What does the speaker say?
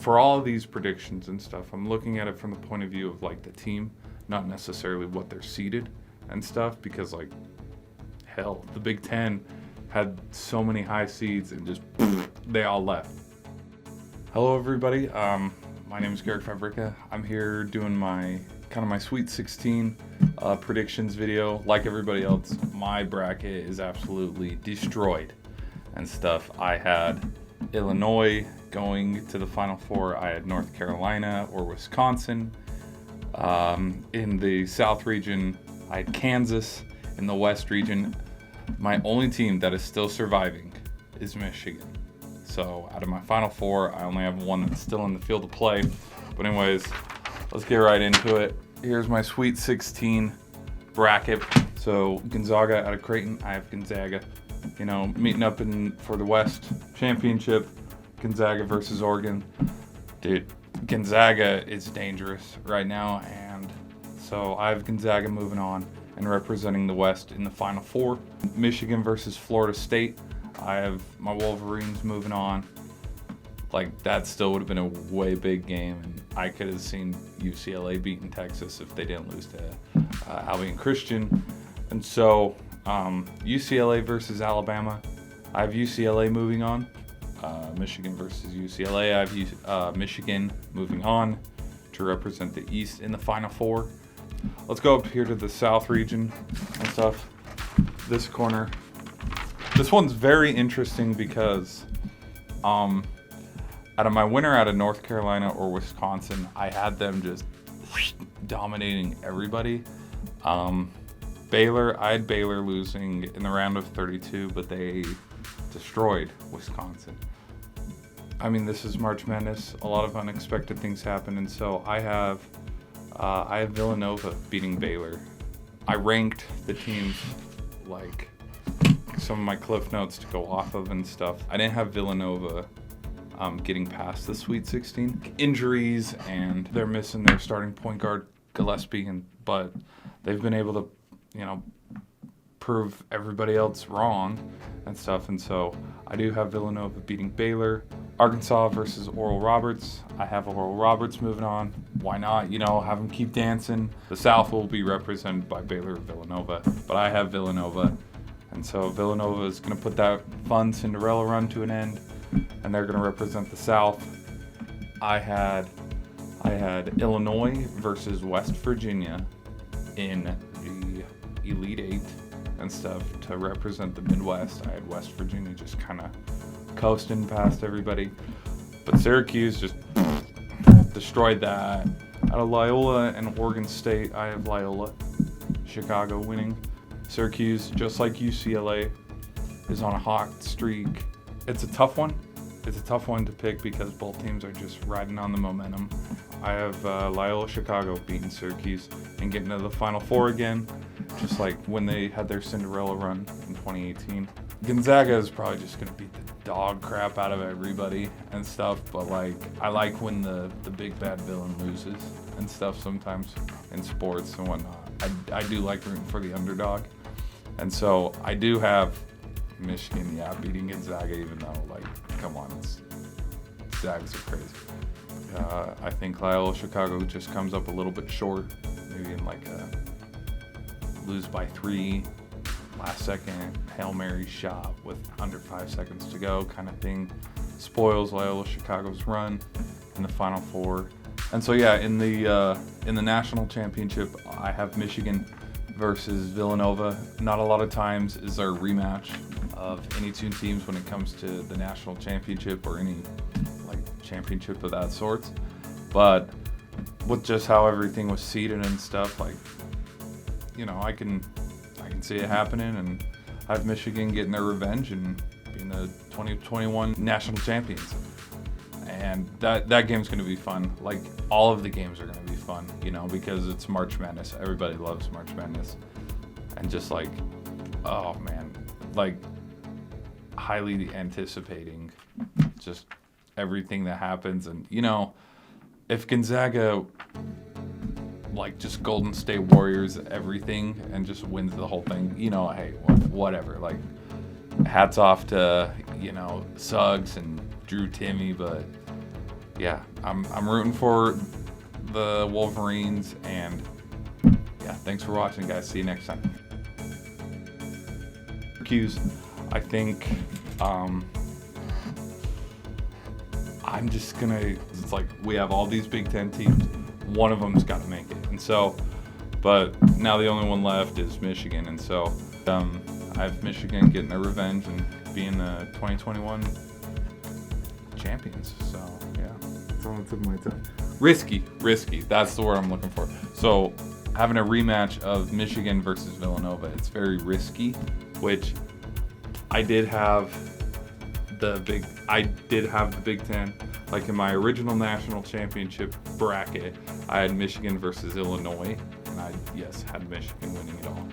for all of these predictions and stuff, I'm looking at it from the point of view of like the team, not necessarily what they're seeded and stuff, because like hell, the Big Ten had so many high seeds and just they all left. Hello everybody, my name is Garrett Fabrica. I'm here doing my Sweet 16 predictions video. Like everybody else, my bracket is absolutely destroyed and stuff. I had Illinois going to the Final Four. I had North Carolina or Wisconsin. In the South region, I had Kansas. In the West region, my only team that is still surviving is Michigan. So out of my Final Four, I only have one that's still in the field of play. But anyways, let's get right into it. Here's my Sweet 16 bracket. So Gonzaga out of Creighton, I have Gonzaga. Meeting up for the West Championship, Gonzaga versus Oregon. Dude, Gonzaga is dangerous right now, and so I have Gonzaga moving on and representing the West in the Final Four. Michigan versus Florida State, I have my Wolverines moving on. Like, that still would have been a way big game, and I could have seen UCLA beating Texas if they didn't lose to Albion Christian. And so UCLA versus Alabama, I have UCLA moving on. Michigan versus UCLA, I have Michigan moving on to represent the East in the Final Four. Let's go up here to the South region and stuff. This corner. This one's very interesting because out of my winner out of North Carolina or Wisconsin, I had them just dominating everybody. Baylor, I had Baylor losing in the round of 32, but they destroyed Wisconsin. I mean, this is March Madness. A lot of unexpected things happen, and so I have Villanova beating Baylor. I ranked the teams, like some of my cliff notes to go off of and stuff. I didn't have Villanova getting past the Sweet 16. Injuries, and they're missing their starting point guard Gillespie, but they've been able to, prove everybody else wrong and stuff. And so I do have Villanova beating Baylor. Arkansas versus Oral Roberts. I have Oral Roberts moving on. Why not? Have them keep dancing. The South will be represented by Baylor or Villanova, but I have Villanova. And so Villanova is going to put that fun Cinderella run to an end, and they're going to represent the South. I had Illinois versus West Virginia in the Elite Eight and stuff to represent the Midwest. I had West Virginia just kind of coasting past everybody, but Syracuse just destroyed that. Out of Loyola and Oregon State, I have Loyola-Chicago winning. Syracuse, just like UCLA, is on a hot streak. It's a tough one. It's a tough one to pick because both teams are just riding on the momentum. I have Loyola-Chicago beating Syracuse and getting to the Final Four again, just like when they had their Cinderella run in 2018. Gonzaga is probably just going to beat the dog crap out of everybody and stuff, but I like when the big bad villain loses and stuff sometimes in sports and whatnot. I do like rooting for the underdog, and so I do have Michigan, beating Gonzaga, even though, come on, Zags are crazy. I think Loyola-Chicago just comes up a little bit short, maybe in a lose by 3, last second Hail Mary shot with under 5 seconds to go kind of thing. Spoils Loyola-Chicago's run in the Final Four. And so in the national championship, I have Michigan versus Villanova. Not a lot of times is there a rematch of any two teams when it comes to the national championship or any championship of that sort, but with just how everything was seeded and stuff, I can see it happening, and I have Michigan getting their revenge and being the 2021 national champions. And that game's going to be fun. All of the games are going to be fun, because it's March Madness. Everybody loves March Madness, and just oh man, highly anticipating just everything that happens. And if Gonzaga just Golden State Warriors everything and just wins the whole thing, hey, whatever. Hats off to Suggs and Drew Timme, but yeah, I'm rooting for the Wolverines, and yeah, thanks for watching, guys. See you next time. Syracuse, I think I'm just gonna. It's like we have all these Big Ten teams. One of them's got to make it, and so. But now the only one left is Michigan, and so I have Michigan getting their revenge and being the 2021 champions. So yeah, that's on the tip of my tongue. Risky. That's the word I'm looking for. So having a rematch of Michigan versus Villanova, it's very risky. Which I did have the Big Ten. Like in my original national championship bracket, I had Michigan versus Illinois, and I had Michigan winning it all.